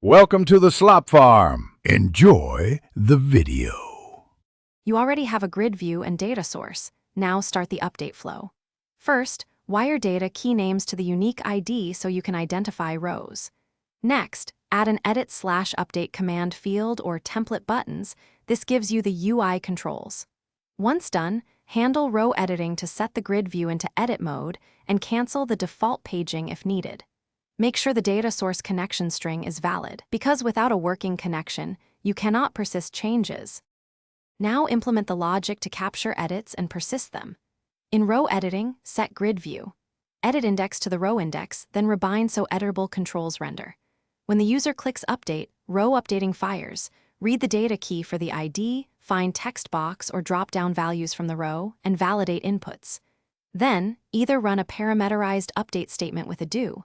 Welcome to the Slop Farm. Enjoy the video. You already have a grid view and data source. Now start the update flow. First, wire data key names to the unique ID so you can identify rows. Next, add an edit/update command field or template buttons. This gives you the UI controls. Once done, handle row editing to set the grid view into edit mode and cancel the default paging if needed. Make sure the data source connection string is valid, because without a working connection, you cannot persist changes. Now implement the logic to capture edits and persist them. In row editing, set grid view. Edit index to the row index, then rebind so editable controls render. When the user clicks update, row updating fires. Read the data key for the ID, find text box or drop down values from the row, and validate inputs. Then, either run a parameterized update statement with a do,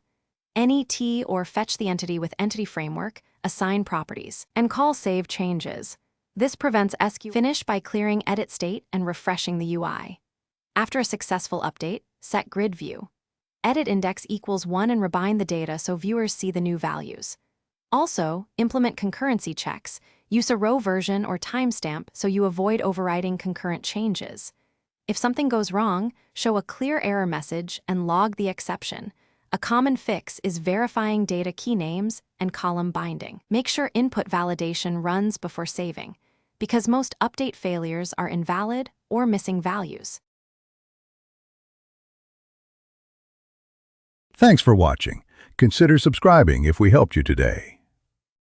NET, or fetch the entity with Entity Framework, assign properties, and call save changes. This prevents SQL finish by clearing edit state and refreshing the UI. After a successful update, set grid view. Edit index equals 1 and rebind the data so viewers see the new values. Also, implement concurrency checks. Use a row version or timestamp so you avoid overriding concurrent changes. If something goes wrong, show a clear error message and log the exception. A common fix is verifying data key names and column binding. Make sure input validation runs before saving, because most update failures are invalid or missing values. Thanks for watching. Consider subscribing if we helped you today.